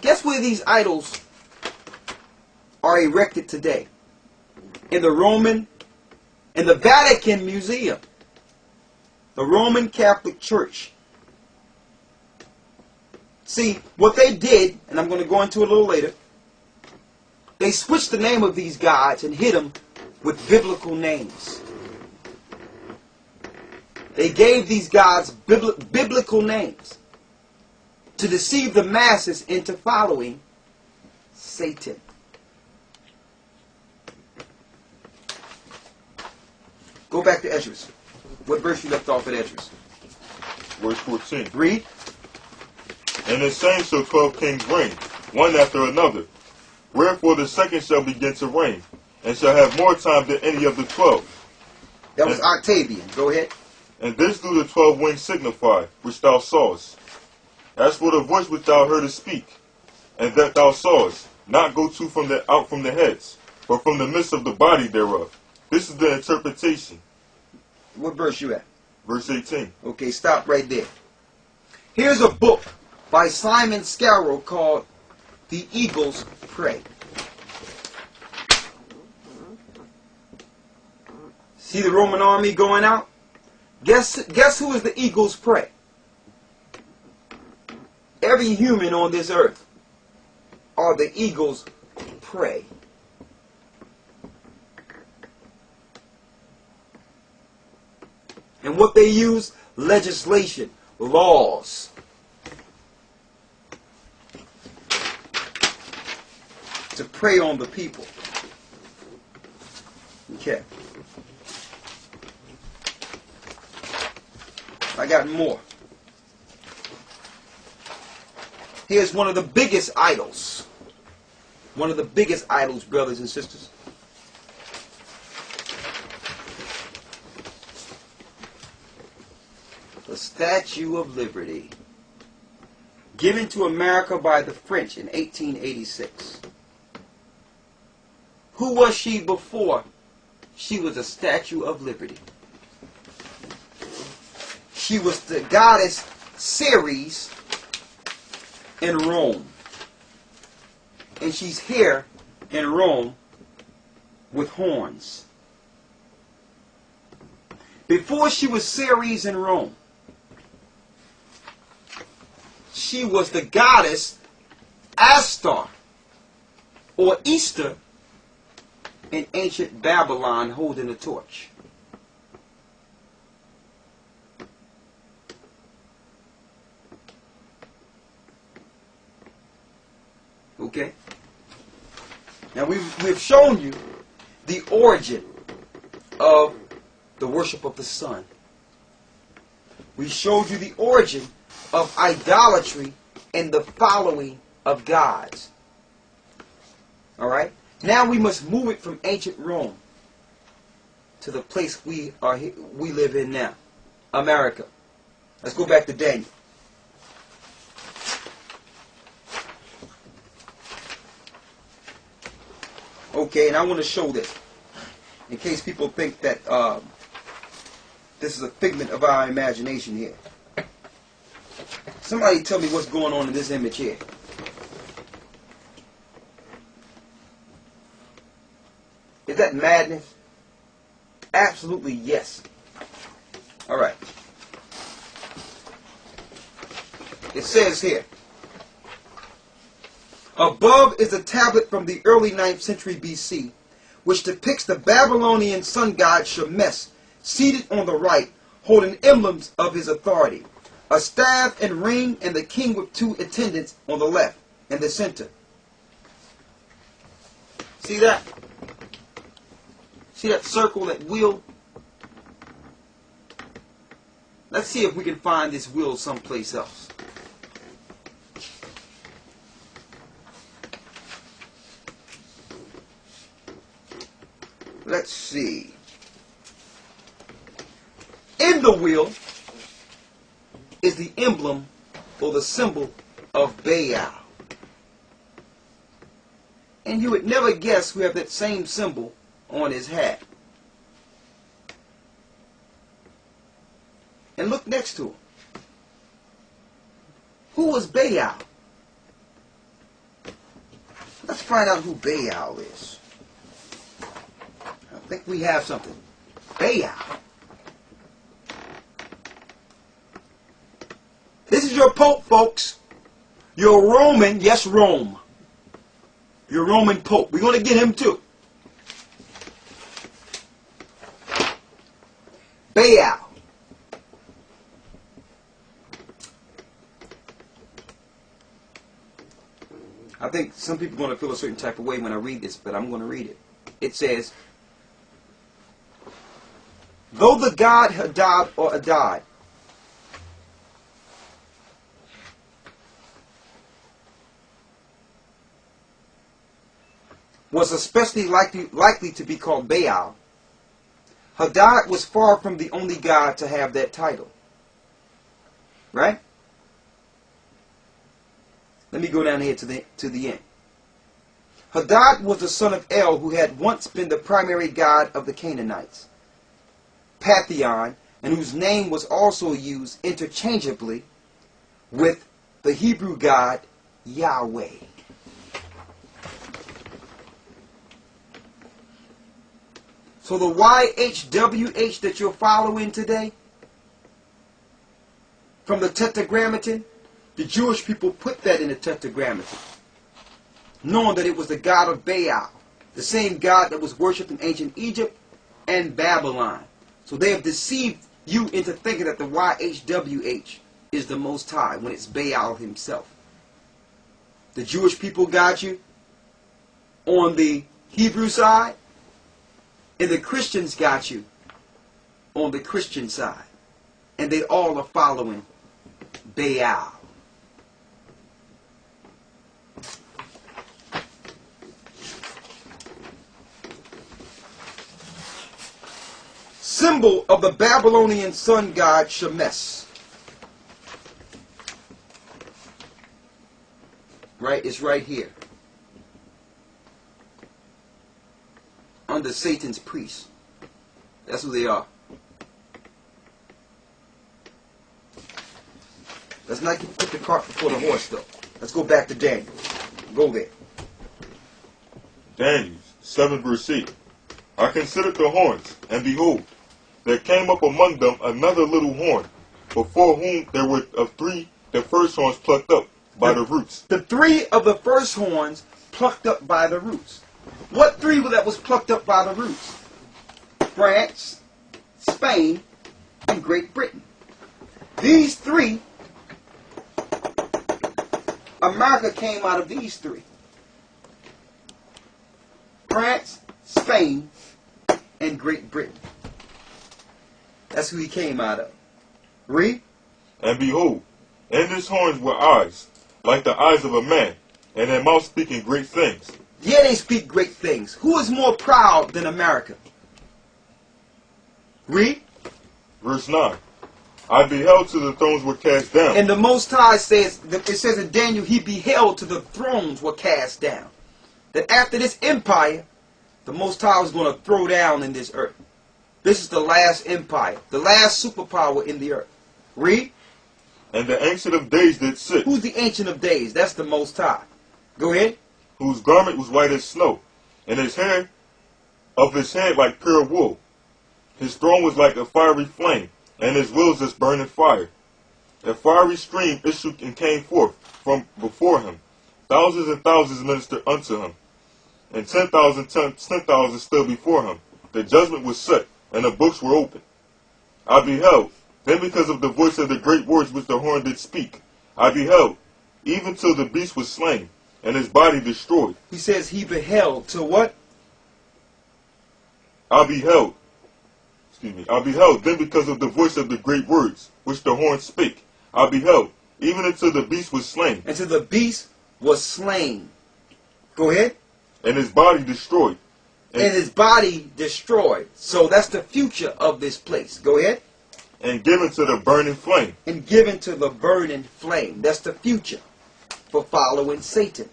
Guess where these idols are erected today? In the Vatican Museum. The Roman Catholic Church. See, what they did, and I'm going to go into it a little later, they switched the name of these gods and hit them with biblical names. They gave these gods biblical names to deceive the masses into following Satan. Go back to Esdras. What verse you left off at Esdras? Verse 14. Read. And the same shall 12 kings reign, one after another. Wherefore the second shall begin to reign, and shall have more time than any of the 12. That was Octavian. Go ahead. And this do the 12 wings signify, which thou sawest. As for the voice which thou heardest speak, and that thou sawest, not go to out from the heads, but from the midst of the body thereof. This is the interpretation. What verse you at? Verse 18. Okay, stop right there. Here's a book by Simon Scarrow called The Eagle's Prey. See the Roman army going out? Guess who is the eagle's prey? Every human on this earth are the eagle's prey. And what they use? Legislation, laws. To prey on the people. Okay. I got more. Here's one of the biggest idols. One of the biggest idols, brothers and sisters. The Statue of Liberty. Given to America by the French in 1886. Who was she before she was a Statue of Liberty? She was the goddess Ceres in Rome. And she's here in Rome with horns. Before she was Ceres in Rome, she was the goddess Astar or Easter in ancient Babylon holding a torch. Okay? Now we've shown you the origin of the worship of the sun. We showed you the origin of idolatry and the following of gods. Alright? Now we must move it from ancient Rome to the place we live in now. America. Let's go back to Daniel. Okay, and I want to show this in case people think that this is a figment of our imagination here. Somebody tell me what's going on in this image here. Is that madness? Absolutely yes. Alright. It says here, above is a tablet from the early 9th century BC, which depicts the Babylonian sun god Shemesh, seated on the right, holding emblems of his authority, a staff and ring, and the king with 2 attendants on the left and the center. See that? See that circle, that wheel? Let's see if we can find this wheel someplace else. Let's see. In the wheel is the emblem or the symbol of Baal. And you would never guess who have that same symbol on his hat. And look next to him. Who was Baal? Let's find out who Baal is. I think we have something. Baal. This is your Pope, folks. Your Roman, yes, Rome. Your Roman Pope. We're going to get him too. Baal. I think some people are going to feel a certain type of way when I read this, but I'm going to read it. It says, though the god Hadad or Adad was especially likely to be called Baal, Hadad was far from the only god to have that title. Right? Let me go down here to the end. Hadad was the son of El, who had once been the primary god of the Canaanites, Pantheon, and whose name was also used interchangeably with the Hebrew god Yahweh. So the YHWH that you're following today, from the Tetragrammaton, the Jewish people put that in the Tetragrammaton, knowing that it was the god of Baal, the same god that was worshipped in ancient Egypt and Babylon. So they have deceived you into thinking that the YHWH is the Most High when it's Baal himself. The Jewish people got you on the Hebrew side, and the Christians got you on the Christian side. And they all are following Baal. Symbol of the Babylonian sun god Shemesh. Right? It's right here. Under Satan's priests. That's who they are. Let's not put the cart before the horse, though. Let's go back to Daniel. Go there. Daniel 7 verse 8. I considered the horns, and behold, there came up among them another little horn, before whom there were of three the first horns plucked up by the roots. The three of the first horns plucked up by the roots. What three that was plucked up by the roots? France, Spain, and Great Britain. These three, America came out of these three. France, Spain, and Great Britain. That's who he came out of. Read. And behold, in his horns were eyes, like the eyes of a man, and their mouth speaking great things. Yeah, they speak great things. Who is more proud than America? Read. Verse 9. I beheld till the thrones were cast down. And the Most High says, it says in Daniel, he beheld till the thrones were cast down. That after this empire, the Most High was going to throw down in this earth. This is the last empire, the last superpower in the earth. Read. And the Ancient of Days did sit. Who's the Ancient of Days? That's the Most High. Go ahead. Whose garment was white as snow, and his hair of his head like pure wool. His throne was like a fiery flame, and his wheels as burning fire. A fiery stream issued and came forth from before him. Thousands and thousands ministered unto him, and 10,000 stood before him. The judgment was set, and the books were opened. I beheld, then because of the voice of the great words which the horn did speak, I beheld, even till the beast was slain, and his body destroyed. He says he beheld to what? I beheld, then because of the voice of the great words which the horn spake, I beheld, even until the beast was slain. Until the beast was slain. Go ahead. And his body destroyed. And his body destroyed. So that's the future of this place. Go ahead. And given to the burning flame. And given to the burning flame. That's the future for following Satan.